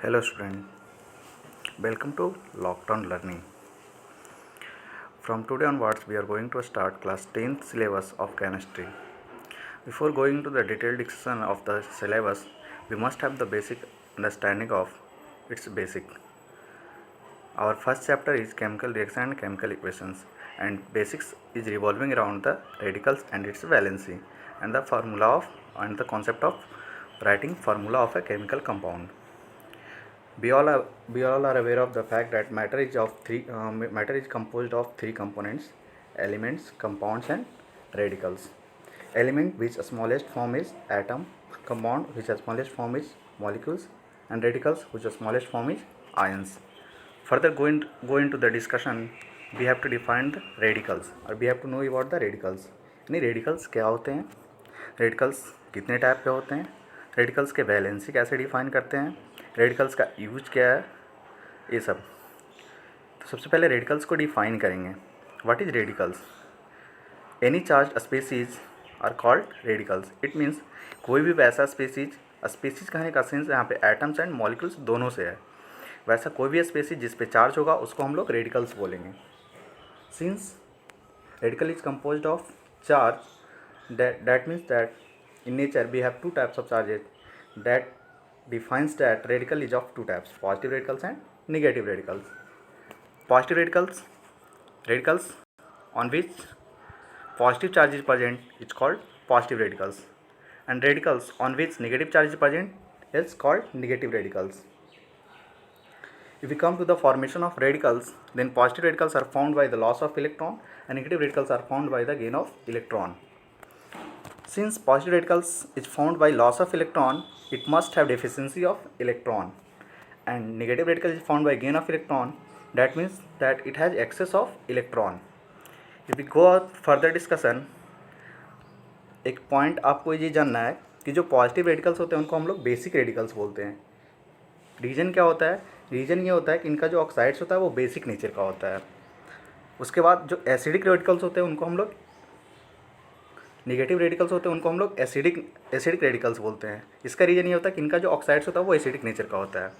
Hello student, welcome to Lockdown Learning. From today onwards we are going to start class 10th syllabus of chemistry. Before going to the detailed discussion of the syllabus, we must have the basic understanding of its basic. Our first chapter is chemical reaction and chemical equations, and basics is revolving around the radicals and its valency and the concept of writing formula of a chemical compound. We all are aware of the fact that matter is composed of three components: elements, compounds, and radicals. Element, which smallest form is atom; compound, which smallest form is molecules; and radicals, which smallest form is ions. Further, go into the discussion, we have to define the radicals, और we have to know about the radicals. यानी radicals क्या होते हैं, radicals कितने type के होते हैं, radicals के वैलेंसी कैसे डिफाइन करते हैं, रेडिकल्स का यूज क्या है, ये सब. तो सबसे पहले रेडिकल्स को डिफाइन करेंगे. What is radicals? Any charge species are called radicals. It means कोई भी वैसा स्पीसीज कहने का सेंस यहाँ पे एटम्स एंड मॉलिक्यूल्स दोनों से है, वैसा कोई भी स्पीसीज जिस पे चार्ज होगा उसको हम लोग रेडिकल्स बोलेंगे. Since radical is composed of charge, that means that in nature we have two types of charges. That defines that radical is of two types: positive radicals and negative radicals. Positive radicals on which positive charge is present is called positive radicals, and radicals on which negative charge is present is called negative radicals. If we come to the formation of radicals, then positive radicals are formed by the loss of electron and negative radicals are formed by the gain of electron. Since positive radicals is formed by loss of electron, it must have deficiency of electron, and negative radical is formed by gain of electron. That means that it has excess of electron. If we go further discussion, एक point आपको ये जानना है कि जो positive radicals होते हैं उनको हम लोग बेसिक रेडिकल्स बोलते हैं. रीजन क्या होता है? रीजन ये होता है कि इनका जो ऑक्साइड्स होता है वो बेसिक नेचर का होता है. उसके बाद जो एसिडिक रेडिकल्स होते हैं उनको हम लोग नेगेटिव रेडिकल्स होते हैं उनको हम लोग एसिडिक रेडिकल्स बोलते हैं. इसका रीज़न ये होता है कि इनका जो ऑक्साइड्स होता है वो एसिडिक नेचर का होता है.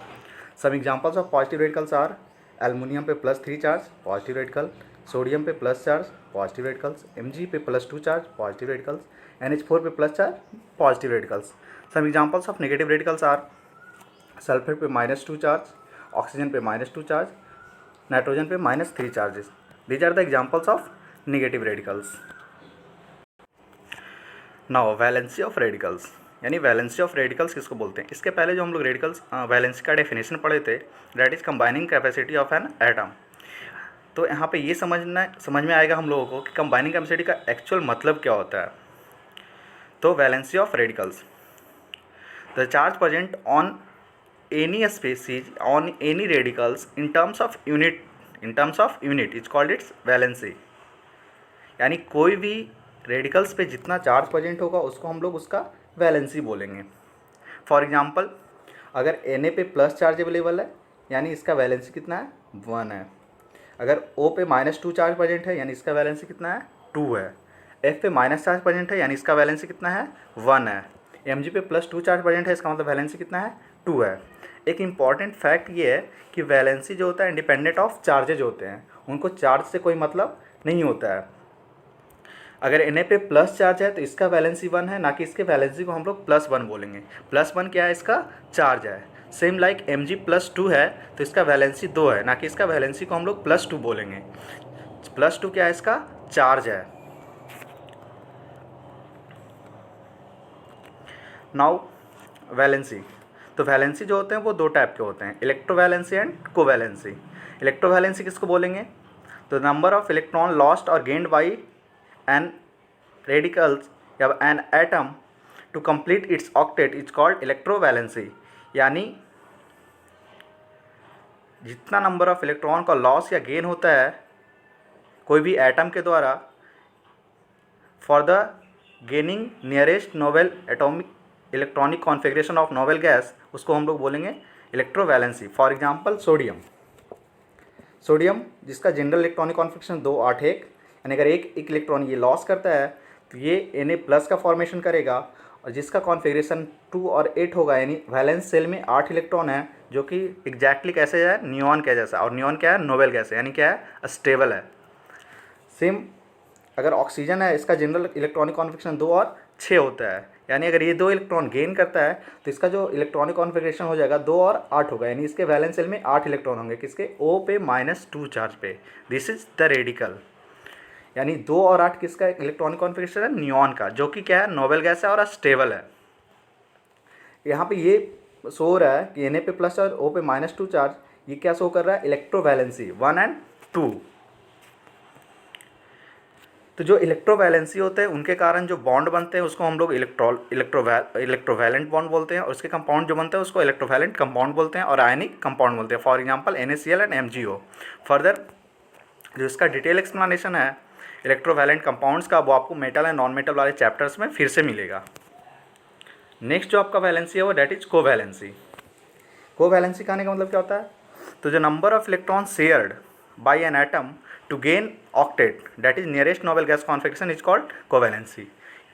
Some examples of positive radicals are aluminium पे +3 चार्ज पॉजिटिव रेडिकल, सोडियम पे plus charge positive radicals, Mg पे +2 चार्ज पॉजिटिव रेडिकल्स, NH4 पे plus charge positive radicals. Some examples of negative radicals are sulphur पे -2 charge, oxygen पे -2 charge, nitrogen पे -3 charges. These are the examples of negative radicals. Now valency of radicals, यानी valency of radicals किसको बोलते हैं? इसके पहले जो हम लोग रेडिकल्स वैलेंसी का डेफिनेशन पढ़े थे, that is combining capacity of an atom. तो यहाँ पे ये समझ में आएगा हम लोगों को कि कंबाइनिंग कैपेसिटी का एक्चुअल मतलब क्या होता है. तो valency of radicals, the charge present on any species on any radicals in terms of unit is called its valency. यानी कोई भी रेडिकल्स पे जितना चार्ज प्रेजेंट होगा उसको हम लोग उसका वैलेंसी बोलेंगे. फॉर एग्जांपल, अगर Na पे प्लस चार्ज अवेलेबल है यानी इसका वैलेंसी कितना है? 1 है. अगर O पे -2 चार्ज प्रेजेंट है यानी इसका वैलेंसी कितना है? 2 है. F पे माइनस चार्ज प्रेजेंट है यानी इसका वैलेंसी कितना है? 1 है. Mg पे +2 चार्ज प्रेजेंट है, इसका मतलब वैलेंसी कितना है? 2 है. एक इम्पॉर्टेंट फैक्ट ये है कि वैलेंसी जो होता है इंडिपेंडेंट ऑफ चार्जेज होते हैं, उनको चार्ज से कोई मतलब नहीं होता है. अगर Na पे प्लस चार्ज है तो इसका वैलेंसी 1 है, ना कि इसके वैलेंसी को हम लोग +1 बोलेंगे. +1 क्या है? इसका चार्ज है. सेम लाइक Mg +2 है तो इसका वैलेंसी 2 है, ना कि इसका वैलेंसी को हम लोग +2 बोलेंगे. +2 क्या है? इसका चार्ज है. नाउ वैलेंसी, तो वैलेंसी जो होते हैं वो दो टाइप के होते हैं, इलेक्ट्रोवैलेंसी एंड कोवैलेंसी. इलेक्ट्रोवैलेंसी किसको बोलेंगे? तो नंबर ऑफ इलेक्ट्रॉन लॉस्ट और गेन्ड बाई एन रेडिकल्स या an atom to complete its octet is called electrovalency. यानी जितना नंबर ऑफ इलेक्ट्रॉन का लॉस या गेन होता है कोई भी एटम के द्वारा for the gaining nearest noble atomic electronic configuration of noble gas, उसको हम लोग बोलेंगे इलेक्ट्रोवैलेंसी. फॉर एग्जांपल सोडियम जिसका जनरल इलेक्ट्रॉनिक कॉन्फ़िगरेशन 2 8 1, यानी अगर एक इलेक्ट्रॉन ये लॉस करता है तो ये Na+ का फॉर्मेशन करेगा, और जिसका कॉन्फ़िगरेशन 2 और 8 होगा, यानी वैलेंस सेल में 8 इलेक्ट्रॉन है जो कि एग्जैक्टली कैसे है, नियॉन के जैसा। और नियॉन क्या है, नोबेल गैस है, यानी क्या है, स्टेबल है। सेम अगर ऑक्सीजन है, इसका जनरल इलेक्ट्रॉनिक कॉन्फिगरेशन 2 और 6 होता है, यानी अगर ये 2 इलेक्ट्रॉन गेन करता है तो इसका जो इलेक्ट्रॉनिक कॉन्फिगरेशन हो जाएगा 2 और 8 होगा, यानी इसके वैलेंस शेल में 8 इलेक्ट्रॉन होंगे, किसके, O पे -2 चार्ज पे। दिस इज द रेडिकल, यानी 2 और 8 किसका इलेक्ट्रॉनिक कॉन्फिगरेशन है, नियॉन का, जो कि क्या है, नोबेल गैस है और स्टेबल है। यहाँ पे ये शो हो रहा है कि Na पे प्लस और O पे -2 चार्ज, ये क्या शो कर रहा है, इलेक्ट्रोवैलेंसी 1 और 2। तो जो इलेक्ट्रोवैलेंसी होते हैं उनके कारण जो बॉन्ड बनते हैं उसको हम लोग इलेक्ट्रोवैलेंट बॉन्ड बोलते हैं, और उसके कंपाउंड जो बनते हैं उसको इलेक्ट्रोवैलेंट कंपाउंड बोलते हैं और आयनिक कंपाउंड बोलते हैं। For example NaCl and MgO। Further जो इसका डिटेल एक्सप्लेनेशन है इलेक्ट्रोवैलेंट कंपाउंड्स का, वो आपको मेटल एंड नॉन मेटल वाले चैप्टर्स में फिर से मिलेगा। नेक्स्ट जो आपका वैलेंसी है वो डेट इज कोवैलेंसी। कोवैलेंसी कहने का मतलब क्या होता है, तो जो number of electron shared by an atom to gain octet that is nearest noble gas configuration is called covalency.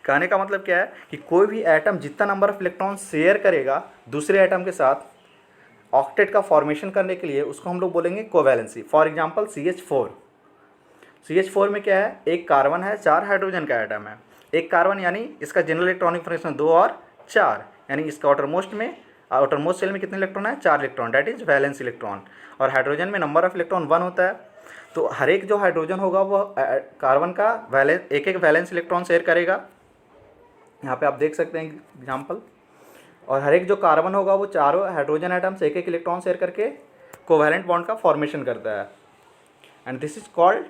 कहने का मतलब क्या है कि कोई भी एटम जितना नंबर ऑफ इलेक्ट्रॉन शेयर करेगा दूसरे एटम के साथ ऑक्टेट का फॉर्मेशन करने के लिए, उसको हम लोग बोलेंगे कोवैलेंसी। फॉर एग्जांपल CH4 में क्या है, एक कार्बन है, 4 हाइड्रोजन का एटम है। एक कार्बन यानी इसका जनरल इलेक्ट्रॉनिक कॉन्फिगरेशन 2 और 4, यानी इसका आउटरमोस्ट शेल में कितने इलेक्ट्रॉन है, 4 electron, that is valence electron. और हाइड्रोजन में नंबर ऑफ इलेक्ट्रॉन 1 होता है, तो हर एक जो हाइड्रोजन होगा वो कार्बन का एक एक वैलेंस इलेक्ट्रॉन शेयर करेगा। यहाँ पे आप देख सकते हैं एग्जाम्पल। और हर एक जो कार्बन होगा वो चारों हाइड्रोजन एटम से एक एक इलेक्ट्रॉन शेयर करके कोवैलेंट बॉन्ड का फॉर्मेशन करता है, and this is called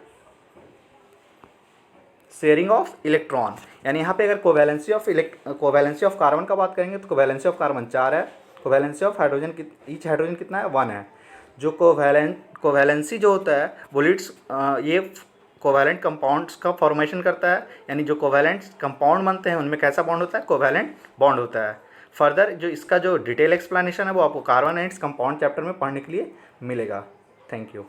sharing of electron. यानी यहाँ पे अगर कोवैलेंसी ऑफ कार्बन का बात करेंगे तो कोवैलेंसी ऑफ कार्बन 4 है, covalency of hydrogen each hydrogen कितना है, 1 है। जो कोवैलेंसी जो होता है वो ये कोवैलेंट कंपाउंड्स का फॉर्मेशन करता है, यानी जो कोवैलेंट कंपाउंड बनते हैं उनमें कैसा बॉन्ड होता है, कोवैलेंट बॉन्ड होता है। फर्दर जो इसका जो डिटेल एक्सप्लेनेशन है वो आपको कार्बन एंड कंपाउंड चैप्टर में पढ़ने के लिए मिलेगा। Thank you.